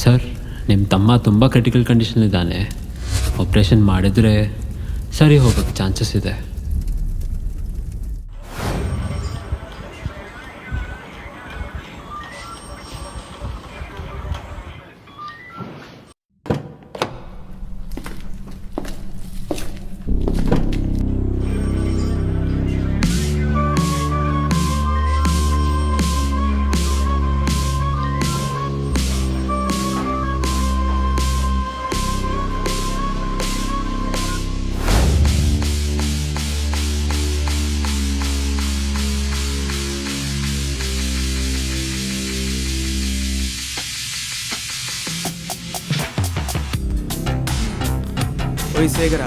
Sir, ನಿಮ್ಮ ತಮ್ಮ ತುಂಬ ಕ್ರಿಟಿಕಲ್ ಕಂಡೀಷನಲ್ಲಿದ್ದಾನೆ. ಆಪ್ರೇಷನ್ ಮಾಡಿದರೆ ಸರಿ ಹೋಗೋಕ್ಕೆ ಚಾನ್ಸಸ್ ಇದೆ. ಓಯ್ ಸೇಗರ,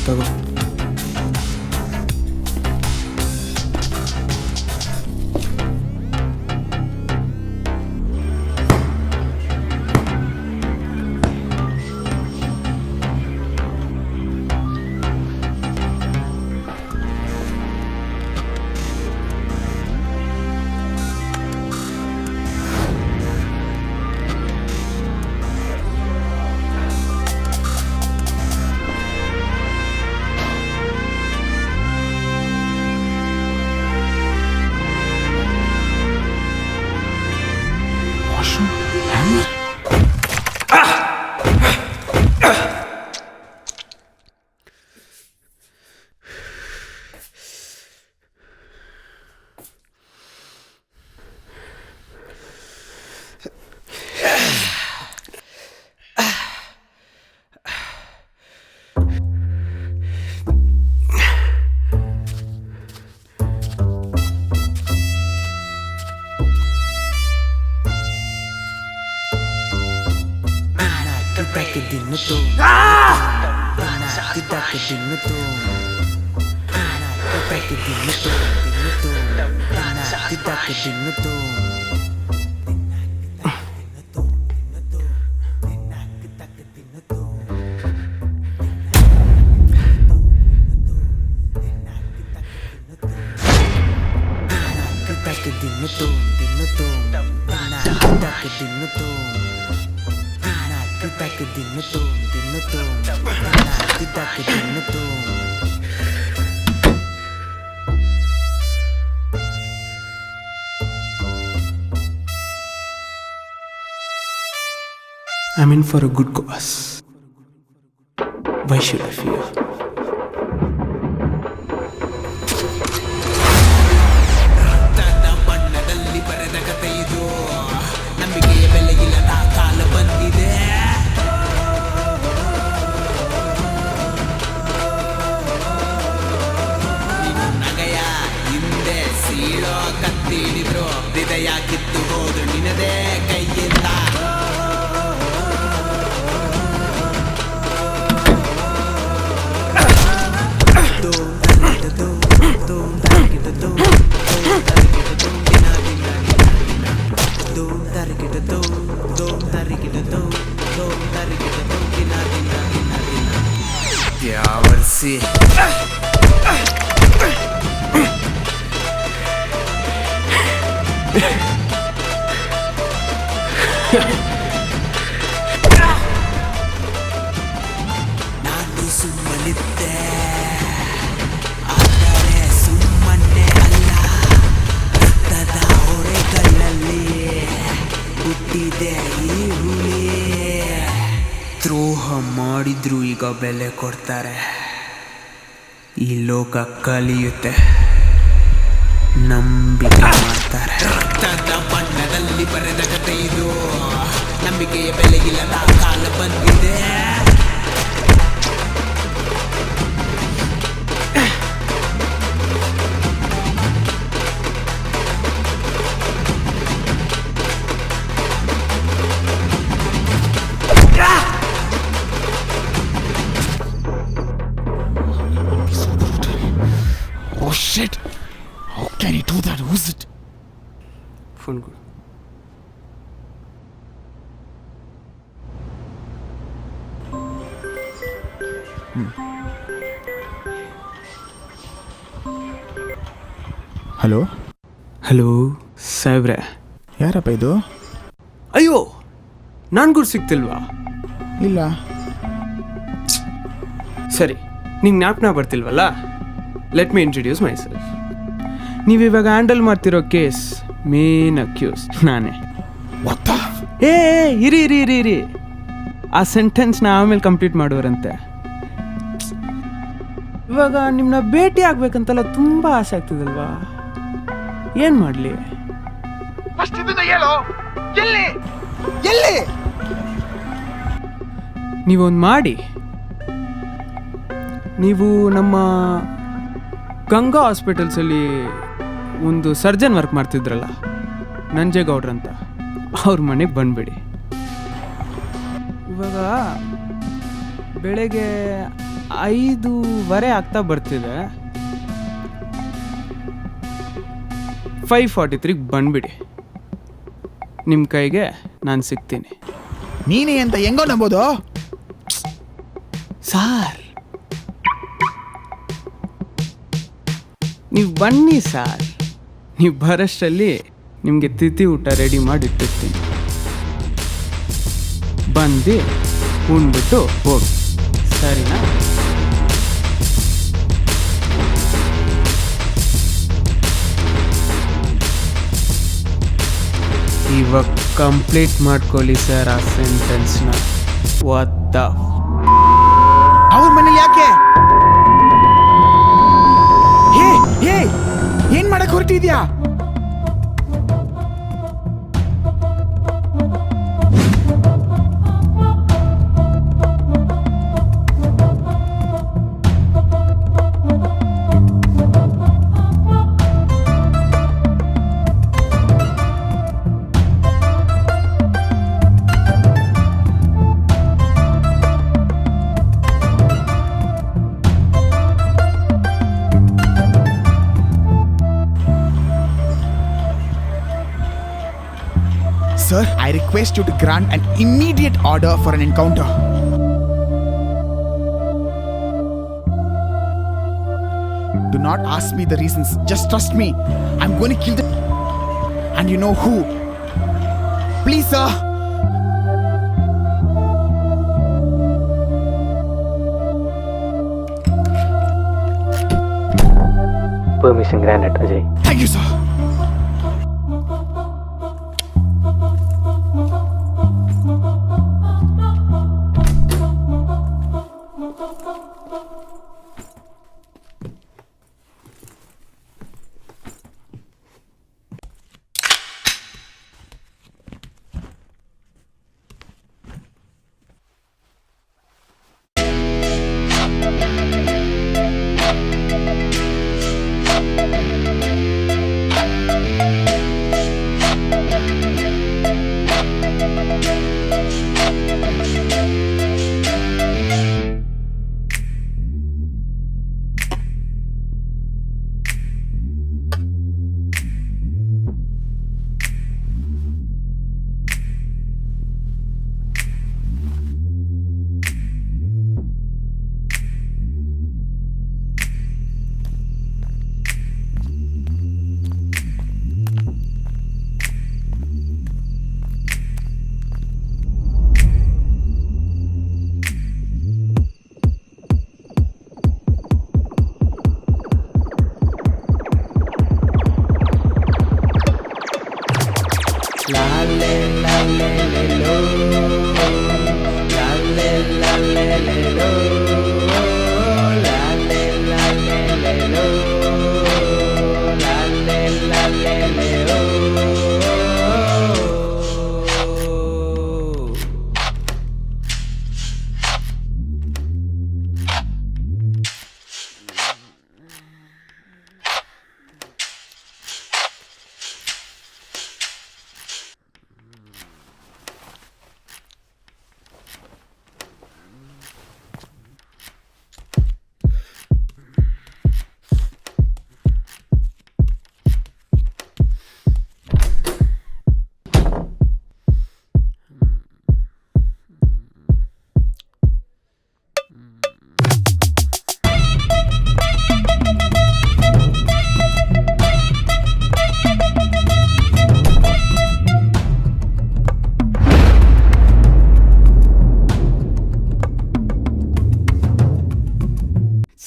ತಗೋ. I'm in for a good cause. Why should I fear? ಬಣ್ಣದಲ್ಲಿ ಬರೆದ ಕಥೆ ಇದು, ನಂಬಿಕೆಯ ಬೆಲೆಯಿಲ್ಲದ ಕಾಲ ಬಂದಿದೆ. ನೀನು ನಗೆಯ ಹಿಂದೆ ಸೀಳೋ ಕತ್ತಿಡಿದ್ರು ಹೃದಯ ಕಿತ್ತು ಹೋದು ನಿನದೇ ಕೈಯಿಂದ. Yavarsi ನಾನು ಸುಮ್ಮನಿದ್ದೆ, ಆದರೆ ಸುಮ್ಮನೆ ಅಲ್ಲ. ರಕ್ತದ ಹೊರೆಗಳಲ್ಲಿ ಹುಟ್ಟಿದೆ ಈ ಹುಲಿ. ದ್ರೋಹ ಮಾಡಿದ್ರು ಈಗ ಬೆಲೆ ಕೊಡ್ತಾರೆ. ಈ ಲೋಕ ಕಲಿಯುತ್ತೆ, ನಂಬಿಕೆ ಮಾಡ್ತಾರೆ. ರಕ್ತದ ಬಣ್ಣದಲ್ಲಿ ಬರೆದ ಕಥೆ ಇದು, ನಂಬಿಕೆಯ ಬೆಲೆಯಿಲ್ಲದ ಕಾಲ ಬಂದಿದೆ. Oh shit! How can he do that? Who's it? Phone call. Hello? Hello ಸಾಹೇಬ್ರೆ. ಯಾರಪ್ಪ ಇದು? ಅಯ್ಯೋ, ನಾನು ಗುರು ಸಿಗ್ತಿಲ್ವಾ? ಇಲ್ಲ. ಸರಿ, ನಿಂಗೆ ಜ್ಞಾಪನ ಬರ್ತಿಲ್ವಲ್ಲ? Let me introduce myself. ನೀವಿವಾಗ ಹ್ಯಾಂಡಲ್ ಮಾಡ್ತಿರೋ ಕೇಸ್ ಮೇನ್ ಅಕ್ಯೂಸ್ ನಾನೇ. What the? ಏ ಇರಿ ಇರಿ ಇರಿ ಇರಿ, ಆ ಸೆಂಟೆನ್ಸ್ನ ಆಮೇಲೆ ಕಂಪ್ಲೀಟ್ ಮಾಡುವರಂತೆ. ಇವಾಗ ನಿಮ್ಮನ್ನ ಭೇಟಿ ಆಗ್ಬೇಕಂತೆಲ್ಲ ತುಂಬ ಆಸೆ ಆಗ್ತದಲ್ವಾ? ಏನು ಮಾಡಲಿ? ನೀವೊಂದು ಮಾಡಿ. ನೀವು ನಮ್ಮ ಗಂಗಾ ಹಾಸ್ಪಿಟಲ್ಸಲ್ಲಿ ಒಂದು ಸರ್ಜನ್ ವರ್ಕ್ ಮಾಡ್ತಿದ್ರಲ್ಲ, ನಂಜೇಗೌಡ್ರಂತ, ಅವ್ರ ಮನೆಗೆ ಬಂದುಬಿಡಿ. ಇವಾಗ ಬೆಳಗ್ಗೆ 5:15 ಆಗ್ತಾ ಬರ್ತಿದೆ. 5:43 ಬಂದುಬಿಡಿ. ನಿಮ್ಮ ಕೈಗೆ ನಾನು ಸಿಗ್ತೀನಿ. ನೀನೇ ಅಂತ ಹೆಂಗೋ ನಂಬೋದು? ಸಾರ್, ನೀವು ಬನ್ನಿ ಸಾರ್. ನೀವು ಬರೋಷ್ಟರಲ್ಲಿ ನಿಮಗೆ ತಿಥಿ ಊಟ ರೆಡಿ ಮಾಡಿ ಇಟ್ಟಿರ್ತೀನಿ. ಬಂದು ಉಣ್ಬಿಟ್ಟು ಹೋಗಿ, ಸರಿನಾ? ಇವಾಗ ಕಂಪ್ಲೀಟ್ ಮಾಡ್ಕೊಳ್ಳಿ ಸರ್ ಆ ಸೆಂಟೆನ್ಸ್ನ. ವಾಟ್ ಅವ್ರ ಮನೇಲಿ ಯಾಕೆ? ಹೇ, ಏನ್ ಮಾಡಕ್ ಹೊರಟಿದ್ಯಾ? Sir, I request you to grant an immediate order for an encounter. Do not ask me the reasons. Just trust me. I'm going to kill them. And you know who. Please, sir. Permission granted, Ajay. Thank you, sir.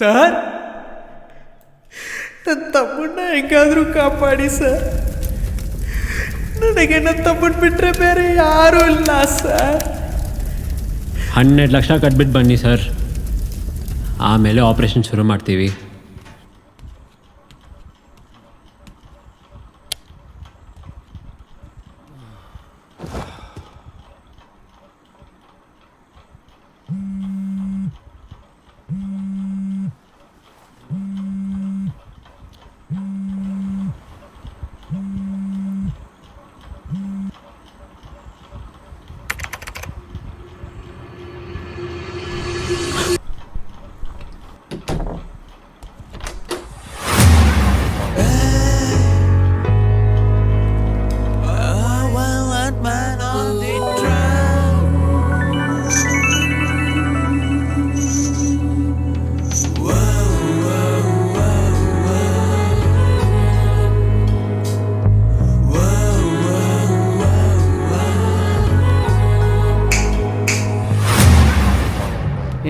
Sir, ನನ್ನ ತಮ್ಮನ್ನ ಹೆಂಗಾದರೂ ಕಾಪಾಡಿ sir. ನನಗೆ ನನ್ನ ತಮ್ಮನ ಬಿಟ್ಟರೆ ಬೇರೆ ಯಾರೂ ಇಲ್ಲ ಸರ್. 12 ಲಕ್ಷ ಕಟ್ಬಿಟ್ಟು ಬನ್ನಿ ಸರ್, ಆಮೇಲೆ ಆಪ್ರೇಷನ್ ಶುರು ಮಾಡ್ತೀವಿ.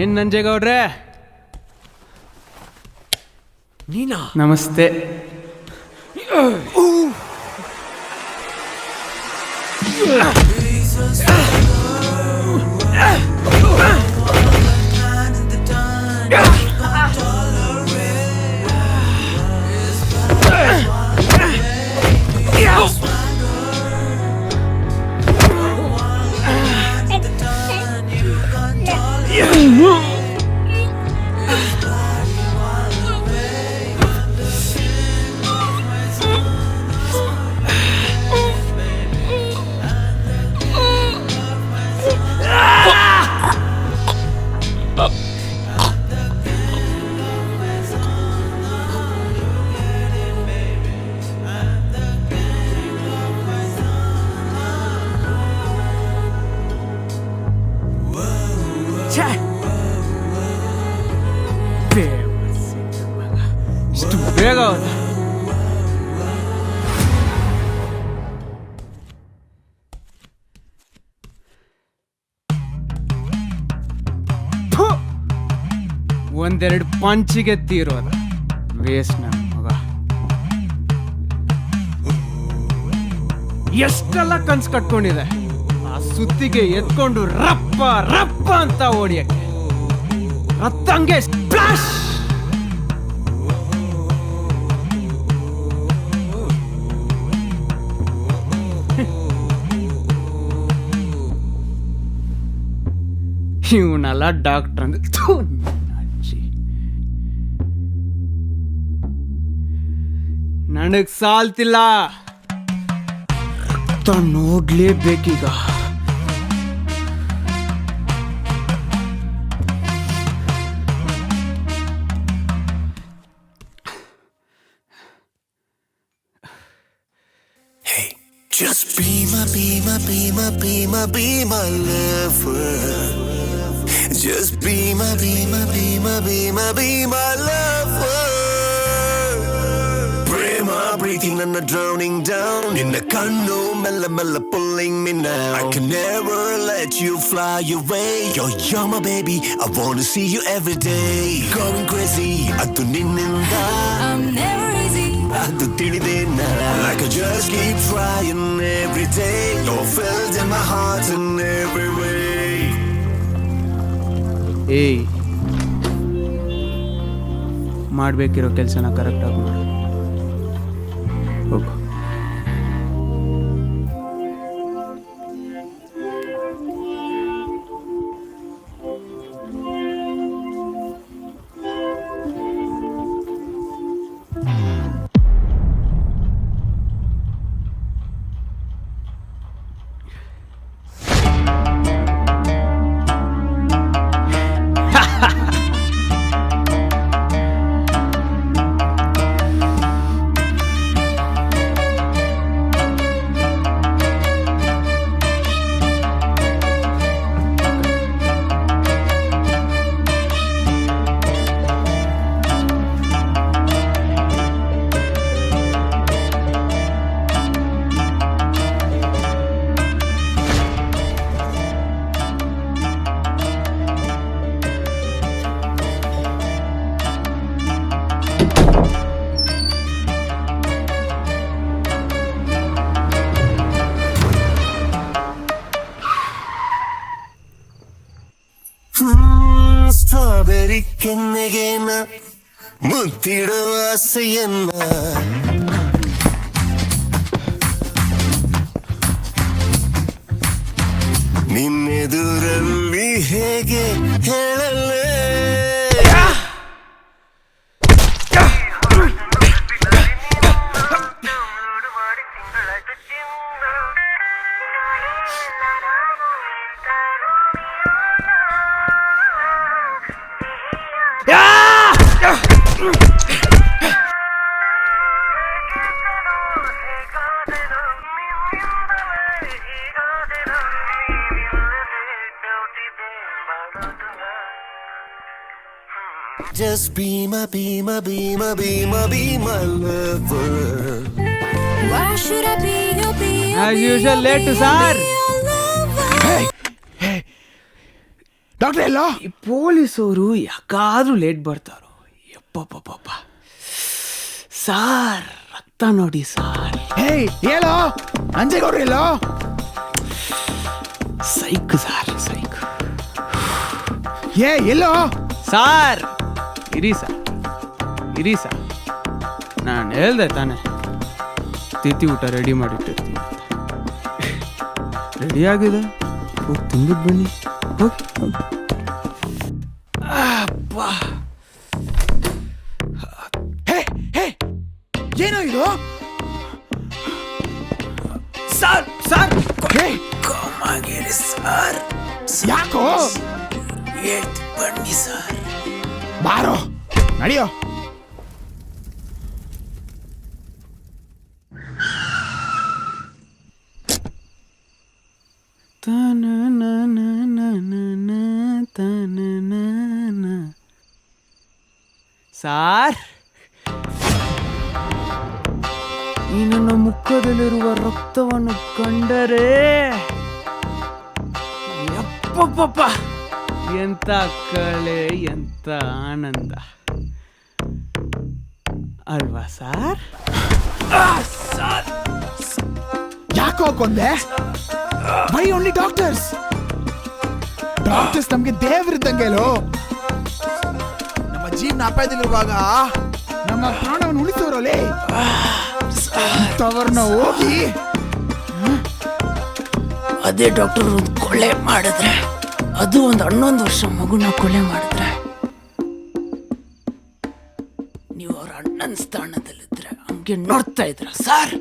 ಏನು ನಂಜೇಗೌಡ್ರೆ? ನೀನಾ? ನಮಸ್ತೆ. ಇಷ್ಟು ಬೇಗ ಹೋದ? ಒಂದೆರಡು ಪಂಚಿಗೆ ತೀರೋದ ವೇಸ್ಟ್ ನನ್ನ ಮಗ. ಎಷ್ಟೆಲ್ಲ ಕನ್ಸು ಕಟ್ಕೊಂಡಿದೆ ಆ ಸುತ್ತಿಗೆ ಎತ್ಕೊಂಡು ರಪ್ಪ ರಪ್ಪ ಅಂತ ಓಡಿಯಕ್ಕೆ. ರತ್ತಂಗೆ ಸ್ಪ್ಲಾಶ್. ಇವನೆಲ್ಲ ಡಾಕ್ಟರ್ ಅಂದ್ರೆ ಅಜ್ಜಿ. ನನಗ್ ಸಾಲ್ತಿಲ್ಲ, ರಕ್ತ ನೋಡ್ಲೇಬೇಕೀಗ. Just be my lover. Just be my lover. Prema breathing and drowning down in the kanno, mella pulling me now. I can never let you fly away. You're my baby, I wanna see you every day. Going crazy, adu ninninda. I'm never easy. Adu tilidena. Like I just keep trying every day. You're filled in my heart in every way. ಏಯ್, ಮಾಡಬೇಕಿರೋ ಕೆಲಸನ ಕರೆಕ್ಟಾಗಿ ಮಾಡು. ಹೋಗು. ಮುತ್ತಿಡುವ ಆಸೆಯನ್ನ ನಿನ್ನೆದುರಲ್ಲಿ ಹೇಗೆ ಹೇಳಲೇ Just be my lover. Why should I be your As usual, late, sir. ಡಾಕ್ಟ್ರೆ ಎಲ್ಲೋ? ಈ ಪೊಲೀಸವರು ಯಾಕಾದ್ರೂ ಲೇಟ್ ಬರ್ತಾರೋ ಯಪ್ಪಪ್ಪ ಸಾರ್ ರಕ್ತ ನೋಡಿ ಸಾರ್. ಹೇಳೋ ಅಂಜೇಗೌಡ್ರು ಎಲ್ಲೋ? ಸೈಕ್ ಸಾರ್ ಸೈಕ್. ಎಲ್ಲೋ ಸಾರ್ ಇರಿ ಸರ್ ನಾನು ಹೇಳ್ದೆ ತಾನೆ ತಿಥಿ ಊಟ ರೆಡಿ ಮಾಡಿಟ್ಟಿರ್ತೀನಿ. ರೆಡಿ ಆಗಿದೆ, ಹೋಗಿ ತಿಂದ್ಬಿಟ್ಟು ಬನ್ನಿ. ಹೋಗಿ ಅಪ್ಪಾ. ಏನೋ ಇದು? ಸಾರ್ ಕಾಮಾಗಿರಿ ಸರ್, ಯಾಕೋ? ಬನ್ನಿ ಸರ್. ಬಾರೋ ನಡಿಯೋ. ಸಾರ್, ಈ ನನ್ನ ಮುಖದಲ್ಲಿರುವ ರಕ್ತವನ್ನು ಕಂಡರೆ ಯಪ್ಪಪ್ಪ ಎಂತ ಕಳೆ, ಎಂತ ಆನಂದ ಅಲ್ವಾ ಸಾರ್? ಯಾಕೋ ಕೊಂದೆ? ವೈ ಓನ್ಲಿ ಡಾಕ್ಟರ್ಸ್ ನಮ್ಗೆ ದೇವರಿದ್ದಂಗೆಲೋ. ನಮ್ಮ ಜೀವನ ಅಪಾಯದಲ್ಲಿರುವಾಗ ನಮ್ಮ ಪ್ರಾಣವನ್ನು ಉಳಿಸೋರಲ್ಲೇ ತವರ್ನ ಹೋಗಿ ಅದೇ ಡಾಕ್ಟರ್ ಒಂದು ಕೊಲೆ ಮಾಡಿದ್ರೆ, ಅದು ಒಂದು 11 ವರ್ಷ ಮಗುನ ಕೊಲೆ ಮಾಡಿದ್ರೆ, ನೀವು ಅವ್ರ ಅಣ್ಣನ ಸ್ಥಾನದಲ್ಲಿದ್ರೆ ಹಂಗೆ ನೋಡ್ತಾ ಇದ್ರ ಸರ್?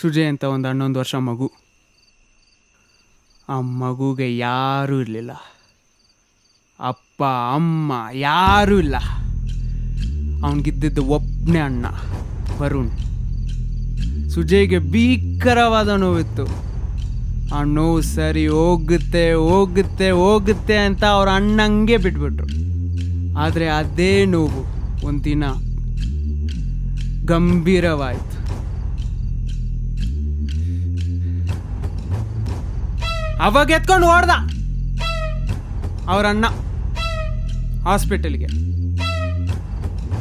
ಸುಜಯ್ ಅಂತ ಒಂದು 11 ವರ್ಷ ಮಗು. ಆ ಮಗುಗೆ ಯಾರೂ ಇರಲಿಲ್ಲ, ಅಪ್ಪ ಅಮ್ಮ ಯಾರೂ ಇಲ್ಲ. ಅವನಿಗಿದ್ದಿದ್ದು ಒಬ್ಬನೇ ಅಣ್ಣ ವರುಣ್. ಸುಜಯ್ಗೆ ಭೀಕರವಾದ ನೋವಿತ್ತು. ಆ ನೋವು ಸರಿ ಹೋಗುತ್ತೆ ಹೋಗುತ್ತೆ ಹೋಗುತ್ತೆ ಅಂತ ಅವ್ರ ಅಣ್ಣಂಗೆ ಬಿಟ್ಬಿಟ್ರು. ಆದರೆ ಅದೇ ನೋವು ಒಂದಿನ ಗಂಭೀರವಾಯಿತು. ಅವಾಗ ಎತ್ಕೊಂಡು ಓಡ್ದ ಅವ್ರ ಅಣ್ಣ. ಹಾಸ್ಪಿಟಲ್ಗೆ.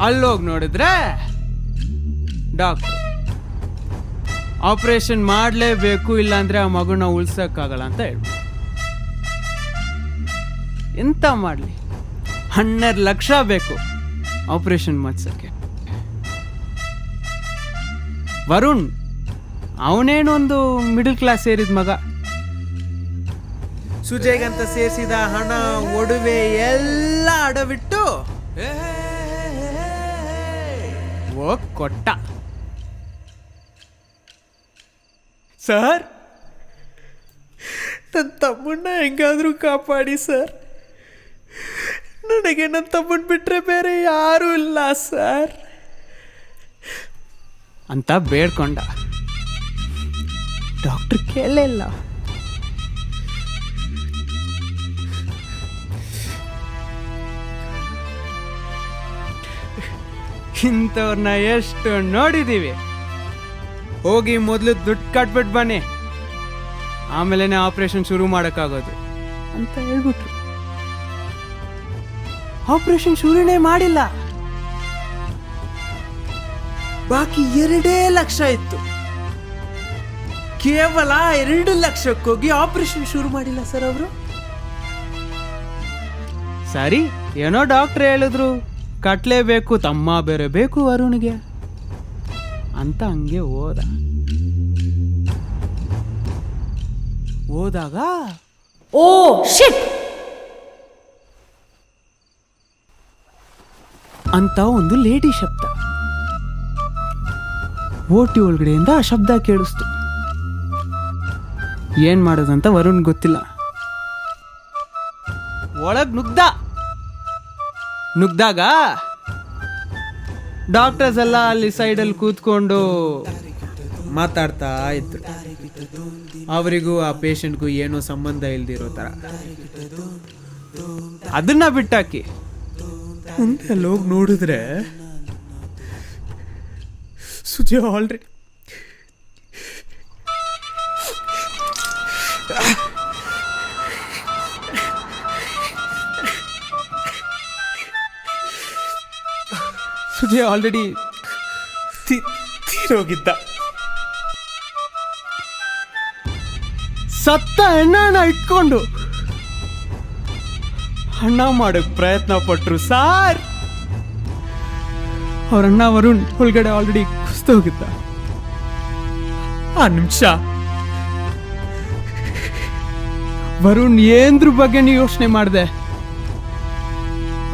ಅಲ್ಲೋಗಿ ನೋಡಿದ್ರೆ ಡಾಕ್ಟ್ರು ಆಪರೇಷನ್ ಮಾಡಲೇಬೇಕು, ಇಲ್ಲಾಂದ್ರೆ ಆ ಮಗುನ ಉಳ್ಸೋಕ್ಕಾಗಲ್ಲ ಅಂತ ಹೇಳ್ಬಿಟ್ಟು. ಎಂತ ಮಾಡಲಿ, 12 ಲಕ್ಷ ಬೇಕು ಆಪರೇಷನ್ ಮಾಡಿಸೋಕ್ಕೆ. ವರುಣ್ ಅವನೇನೊಂದು ಮಿಡಲ್ ಕ್ಲಾಸ್ ಸೇರಿದ ಮಗ. ಸುಜಯ್ಗಂತ ಸೇರಿಸಿದ ಹಣ ಒಡವೆ ಎಲ್ಲ ಅಡವಿಟ್ಟು ಹೋಗ್ ಕೊಟ್ಟ. ಸರ್, ನನ್ನ ತಮ್ಮನ್ನ ಹೆಂಗಾದ್ರೂ ಕಾಪಾಡಿ ಸರ್, ನನಗೆ ನನ್ನ ತಮ್ಮನ್ ಬಿಟ್ರೆ ಬೇರೆ ಯಾರೂ ಇಲ್ಲ ಸರ್ ಅಂತ ಬೇಡ್ಕೊಂಡ. ಡಾಕ್ಟರ್ ಕೇಳಲಿಲ್ಲ. ಇಂಥವ್ರನ್ನ ಎಷ್ಟು ನೋಡಿದೀವಿ. ಹೋಗಿ ಮೊದಲು ದುಡ್ಡು ಕಟ್ಬಿಟ್ಟು ಬನ್ನಿ, ಆಮೇಲೆ ಆಪರೇಷನ್ ಶುರು ಮಾಡೋಕ್ಕಾಗೋದು ಅಂತ ಹೇಳ್ಬಿಟ್ರು. ಆಪರೇಷನ್ ಶುರುನೇ ಮಾಡಿಲ್ಲ. ಬಾಕಿ 2 ಲಕ್ಷ ಇತ್ತು. ಕೇವಲ 2 ಲಕ್ಷಕ್ಕೋಗಿ ಆಪರೇಷನ್ ಶುರು ಮಾಡಿಲ್ಲ ಸರ್ ಅವರು. ಸರಿ, ಏನೋ ಡಾಕ್ಟರ್ ಹೇಳಿದ್ರು ಕಟ್ಲೇಬೇಕು, ತಮ್ಮ ಬೇರೆ ಬೇಕು ವರುಣ್ಗೆ ಅಂತ ಹಂಗೆ ಹೋದಾಗ ಓ ಶಿಟ್ ಅಂತ ಒಂದು ಲೇಡಿ ಶಬ್ದ. ಓಟಿ ಒಳಗಡೆಯಿಂದ ಆ ಶಬ್ದ ಕೇಳಿಸ್ತು. ಏನ್ ಮಾಡೋದಂತ ವರುಣ್ ಗೊತ್ತಿಲ್ಲ. ಒಳಗ್ ನುಗ್ದಾಗ ಡಾಕ್ಟರ್ಸ್ ಎಲ್ಲ ಅಲ್ಲಿ ಸೈಡಲ್ಲಿ ಕೂತ್ಕೊಂಡು ಮಾತಾಡ್ತಾ ಇದ್ರು. ಅವರಿಗೂ ಆ ಪೇಷಂಟ್ಗೂ ಏನೋ ಸಂಬಂಧ ಇಲ್ದಿರೋ ಥರ. ಅದನ್ನ ಬಿಟ್ಟಾಕಿ ಮುಂದೆ ಹೋಗಿ ನೋಡಿದ್ರೆ ಸುಜಯ್ ಆಲ್ರೆಡಿ ತೀರೋಗಿದ್ದ. ಸತ್ತ ಹೆಣ್ಣನ ಇಟ್ಕೊಂಡು ಅಣ್ಣ ಮಾಡಕ್ ಪ್ರಯತ್ನ ಪಟ್ರು ಸಾರ್. ಅವ್ರಣ್ಣ ವರುಣ್ ಒಳಗಡೆ ಆಲ್ರೆಡಿ ಕುಸ್ತೋಗಿದ್ದ. ಆ ನಿಮಿಷ ವರುಣ್ ಏನ್ದ್ರ ಬಗ್ಗೆ ಯೋಚನೆ ಮಾಡಿದೆ.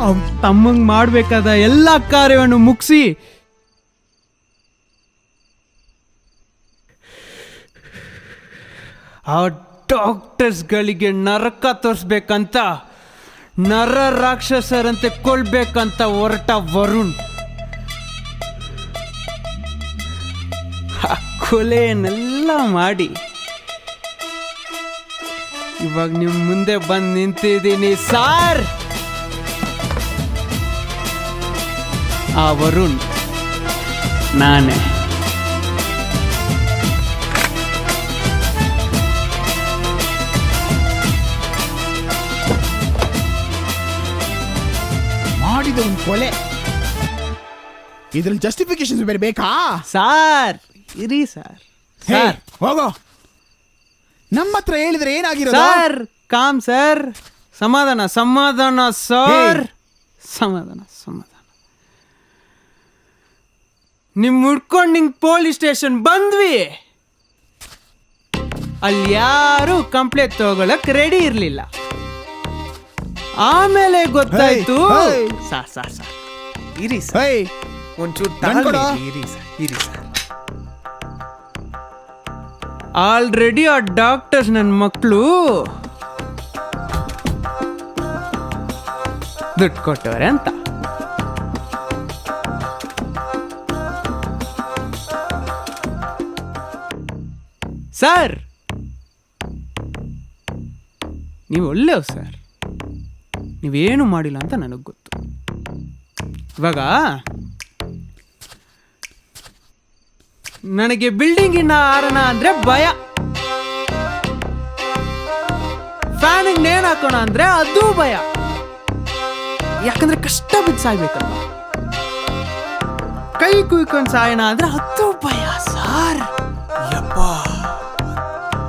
ಅವ್ರ ತಮ್ಮಂಗ್ ಮಾಡ್ಬೇಕಾದ ಎಲ್ಲ ಕಾರ್ಯವನ್ನು ಮುಗಿಸಿ ಆ ಡಾಕ್ಟರ್ಸ್ಗಳಿಗೆ ನರಕ ತೋರಿಸ್ಬೇಕಂತ, ನರ ರಾಕ್ಷಸರಂತೆ ಕೊಲ್ಬೇಕಂತ ಹೊರಟ ವರುಣ್ ಆ ಕೊಲೆಯನ್ನೆಲ್ಲ ಮಾಡಿ ಇವಾಗ ನಿಮ್ ಮುಂದೆ ಬಂದು ನಿಂತಿದ್ದೀನಿ ಸಾರ್. ಆ ವರುಣ್ ನಾನೇ. ಮಾಡಿದ ಒಂದು ಕೊಲೆ, ಇದ್ರಲ್ಲಿ ಜಸ್ಟಿಫಿಕೇಶನ್ ಬೇರೆ ಬೇಕಾ ಸಾರ್? ಇರಿ ಸಾರ್. ಸರ್ ಹೋಗೋ, ನಮ್ಮ ಹತ್ರ ಹೇಳಿದ್ರೆ ಏನಾಗಿರೋದು ಸರ್? ಕಾಮ್ ಸರ್, ಸಮಾಧಾನ ಸರ್, ಸಮಾಧಾನ. ನಿಮ್ ಹುಡ್ಕೊಂಡು ನಿಂಗೆ ಪೊಲೀಸ್ ಸ್ಟೇಷನ್ ಬಂದ್ವಿ. ಅಲ್ಲಿ ಯಾರು ಕಂಪ್ಲೇಂಟ್ ತಗೊಳಕ್ ರೆಡಿ ಇರ್ಲಿಲ್ಲ. ಆಮೇಲೆ ಗೊತ್ತಾಯ್ತು. ಸಾರ್ ಇರಿ ಸರ್, ಒಂಚೂರು ಇರಿ ಸರ್. ಆಲ್ರೆಡಿ ಆ ಡಾಕ್ಟರ್ಸ್ ನನ್ನ ಮಕ್ಕಳು ದುಡ್ಡು ಕೊಟ್ಟವ್ರೆ ಅಂತ. ಸರ್ ನೀವು ಒಳ್ಳೆಯವ್ ಸರ್, ನೀವೇನು ಮಾಡಿಲ್ಲ ಅಂತ ನನಗೆ ಗೊತ್ತು. ಇವಾಗ ನನಗೆ ಬಿಲ್ಡಿಂಗಿನ ಆರಣ ಅಂದ್ರೆ ಭಯ, ಫ್ಯಾನಿಗೆ ನೇಣು ಹಾಕೋಣ ಅಂದ್ರೆ ಅದು ಭಯ. ಯಾಕಂದ್ರೆ ಕಷ್ಟ ಬಿದ್ದು ಸಾಯ್ಬೇಕಲ್ಲ. ಕೈ ಕುಯ್ಕೊಂಡು ಸಾಯೋಣ ಅಂದ್ರೆ 10 ರೂಪಾಯಿ ಸಾರ್. ಯಪ್ಪ,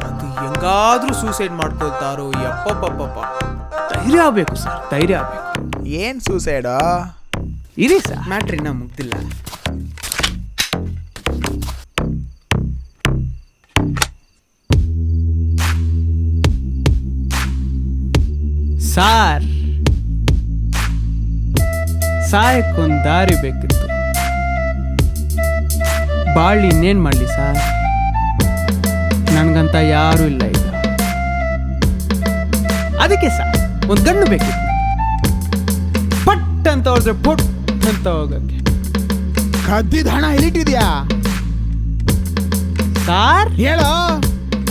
ಅದು ಹೆಂಗಾದ್ರೂ ಸೂಸೈಡ್ ಮಾಡ್ಕೊಳ್ತಾರೋ. ಯಪ್ಪಪ್ಪಪ್ಪ, ಧೈರ್ಯ ಆಗ್ಬೇಕು ಸರ್, ಧೈರ್ಯ ಆಗ್ಬೇಕು. ಏನ್ ಸೂಸೈಡಾ? ಇರಿ ಸರ್, ಮ್ಯಾಟ್ರ್ ಇನ್ನ ಮುಗ್ದಿಲ್ಲ. ಸಾರ್, ಸಾಯಕ್ಕೊಂದು ದಾರಿ ಬೇಕಿತ್ತು. ಬಾಳಿ ಇನ್ನೇನ್ ಮಾಡ್ಲಿ ಸಾರ್, ನನ್ಗಂತ ಯಾರು ಇಲ್ಲ ಈಗ. ಅದಕ್ಕೆ ಸಾರ್ ಒಂದು ಗಣ್ಣು ಬೇಕಿತ್ತು. ಪಟ್ ಅಂತ ಹೋದ್ರೆ ಪುಟ್ ಅಂತ ಹೋಗಕ್ಕೆ. ಕದ್ದಿದ ಹಣ ಎಲ್ಲಿಟ್ಟಿದ್ಯಾ ಸಾರ್? ಹೇಳೋ.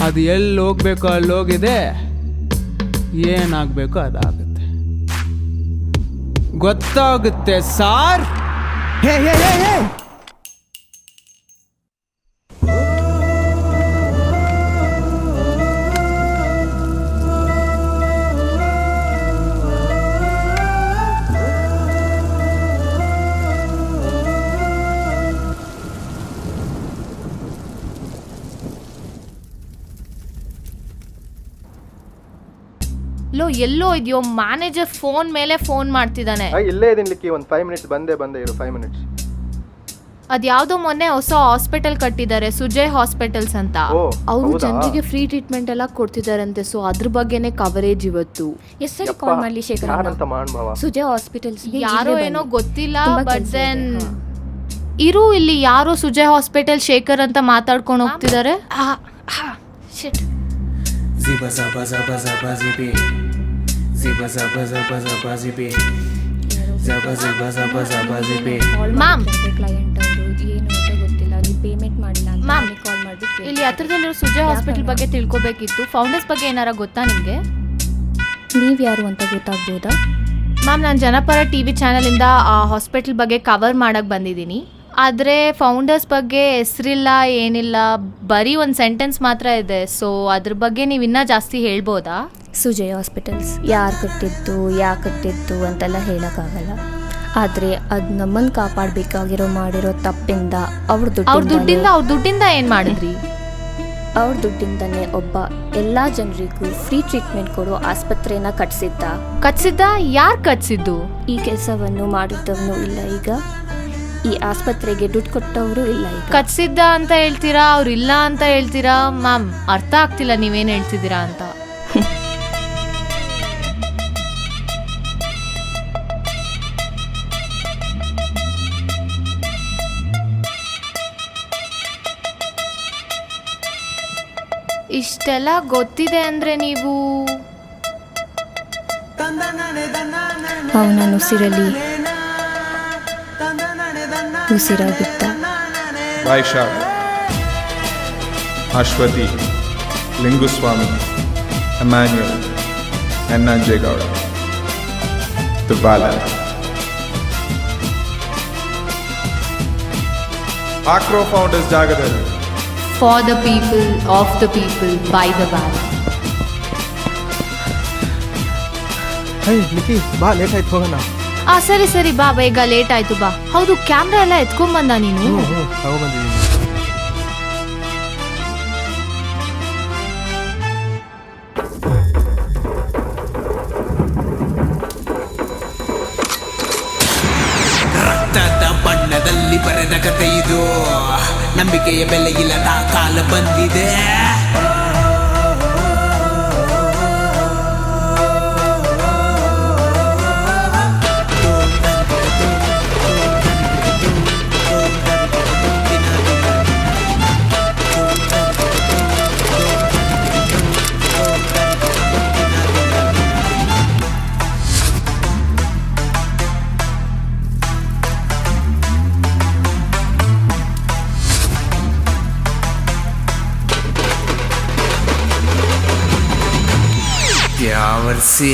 ಅದು ಎಲ್ಲಿ ಹೋಗ್ಬೇಕೋ ಅಲ್ಲಿ ಹೋಗಿದೆ, ಏನಾಗಬೇಕೋ ಅದಾಗುತ್ತೆ, ಗೊತ್ತಾಗುತ್ತೆ ಸಾರ್. ಹೇ ಹೇ ಹೇ ಹೇ ಲೋ ಎಲ್ಲೋ ಇದೆಯೋ, ಮ್ಯಾನೇಜರ್ ಫೋನ್ ಮೇಲೆ ಫೋನ್ ಮಾಡ್ತಿದ್ದಾನೆ. ಇಲ್ಲೇ ಇದೀನಿ, ಒಂದು 5 ಮಿನಿಟ್ಸ್ ಬಂದೇ ಇರು. 5 ಮಿನಿಟ್ಸ್. ಅದ್ಯಾವುದೋ ಮೊನ್ನೆ ಹೊಸ ಹಾಸ್ಪಿಟಲ್ ಕಟ್ಟಿದ್ದಾರೆ, ಸುಜಯ್ ಹಾಸ್ಪಿಟಲ್ಸ್ ಅಂತ. ಅವರು ಜನರಿಗೆ ಫ್ರೀ ಟ್ರೀಟ್ಮೆಂಟ್ ಎಲ್ಲ ಕೊಡ್ತಿದಾರಂತೆ. ಸೊ ಅದ್ರ ಬಗ್ಗೆನೇ ಕವರೇಜ್ ಇವತ್ತು. ಎಷ್ಟು ಕಾಲ್ ಮಾಡ್ಲಿ ಶೇಖರ್ ಸುಜಯ್ ಹಾಸ್ಪಿಟಲ್ಸ್ ಯಾರೋ ಏನೋ ಗೊತ್ತಿಲ್ಲ, ಬಟ್ ದೆನ್ ಇರು ಇಲ್ಲಿ ಯಾರೋ ಸುಜಯ್ ಹಾಸ್ಪಿಟಲ್ ಶೇಖರ್ ಅಂತ ಮಾತಾಡ್ಕೊಂಡು ಹೋಗ್ತಿದ್ದಾರೆ. ಮ್ಯಾಮ್, ಇಲ್ಲಿ ಹತ್ರದಲ್ಲಿರೋ ಸುಜಯ್ ಹಾಸ್ಪಿಟಲ್ ಬಗ್ಗೆ ತಿಳ್ಕೊಬೇಕಿತ್ತು. ಫೌಂಡರ್ಸ್ ಬಗ್ಗೆ ಏನಾರ ಗೊತ್ತಾ ನಿಮಗೆ? ನೀವ್ ಯಾರು ಅಂತ ಗೊತ್ತಾಗ್ಬೋದಾ? ಮ್ಯಾಮ್, ನಾನು ಜನಪರ ಟಿವಿ ಚಾನಲಿಂದ ಆ ಹಾಸ್ಪಿಟಲ್ ಬಗ್ಗೆ ಕವರ್ ಮಾಡಕ್ಕೆ ಬಂದಿದ್ದೀನಿ. ಆದರೆ ಫೌಂಡರ್ಸ್ ಬಗ್ಗೆ ಹೆಸರಿಲ್ಲ, ಏನಿಲ್ಲ, ಬರೀ ಒಂದು ಸೆಂಟೆನ್ಸ್ ಮಾತ್ರ ಇದೆ. ಸೊ ಅದ್ರ ಬಗ್ಗೆ ನೀವು ಇನ್ನೂ ಜಾಸ್ತಿ ಹೇಳ್ಬೋದಾ? ಸುಜಯ್ ಹಾಸ್ಪಿಟಲ್ಸ್ ಯಾರು ಕಟ್ಟಿದ್ದು, ಯಾಕೆ ಕಟ್ಟಿದ್ದು ಅಂತೆಲ್ಲ ಹೇಳೋಕ್ಕಾಗಲ್ಲ. ಆದರೆ ಅದು ನಮ್ಮನ್ನು ಕಾಪಾಡಬೇಕಾಗಿರೋ ಮಾಡಿರೋ ತಪ್ಪಿಂದ ಅವ್ರ ದುಡ್ಡಿಂದ ಏನು ಮಾಡಿದ್ರಿ? ಅವ್ರ ದುಡ್ಡಿಂದನೇ ಒಬ್ಬ ಎಲ್ಲ ಜನರಿಗೂ ಫ್ರೀ ಟ್ರೀಟ್ಮೆಂಟ್ ಕೊಡೋ ಆಸ್ಪತ್ರೆನ ಕಟ್ಸಿದ್ದ. ಯಾರು ಕಟ್ಸಿದ್ದು? ಈ ಕೆಲಸವನ್ನು ಮಾಡಿದ್ದವನು ಇಲ್ಲ ಈಗ, ಈ ಆಸ್ಪತ್ರೆಗೆ ದುಡ್ಡು ಕೊಟ್ಟವರು ಇಲ್ಲ ಈಗ. ಕಟ್ಸಿದ್ದ ಅಂತ ಹೇಳ್ತೀರಾ, ಅವ್ರು ಇಲ್ಲ ಅಂತ ಹೇಳ್ತೀರಾ? ಮ್ಯಾಮ್, ಅರ್ಥ ಆಗ್ತಿಲ್ಲ ನೀವೇನು ಹೇಳ್ತಿದ್ದೀರಾ ಅಂತ. ಇಷ್ಟೆಲ್ಲ ಗೊತ್ತಿದೆ ಅಂದ್ರೆ ನೀವು ಅವನ ಉಸಿರಲ್ಲಿ ಉಸಿರಾಗಿದ್ದ. ವೈಶಾಖ್, ಅಶ್ವತಿ, ಲಿಂಗುಸ್ವಾಮಿ, ಎಮ್ಯಾನ್ಯುಯಲ್, ಎನ್ನಂಜೇಗೌಡ, ತುಬಾಲ, ಆಕ್ರೋ ಫೌಂಡರ್ಸ್ ಜಾಗದಲ್ಲಿ. For the people, of the people, by the valley. ಹೇ ನಿಕ್ಕಿ, ಬಾ, ಲೇಟ್ ಆಯ್ತು, ಹೋಗೋಣ. ಸರಿ ಬಾ, ಬೇಗ ಲೇಟ್ ಆಯ್ತು ಬಾ. ಹೌದು, ಕ್ಯಾಮ್ರಾ ಎಲ್ಲ ಎತ್ಕೊಂಡ್ಬಂದ ನೀನು? ತಗೊಂಡ್ಬಂದಿದ್ದೀನಿ. ರಕ್ತದ ಬಣ್ಣದಲ್ಲಿ ಬರೆದ ಕಥೆ ಇದು, ನಂಬಿಕೆಯ ಬೆಲೆ ಇಲ್ಲದ ಕಾಲ ಬಂದಿದೆ. ಯಾವರ್ಸಿ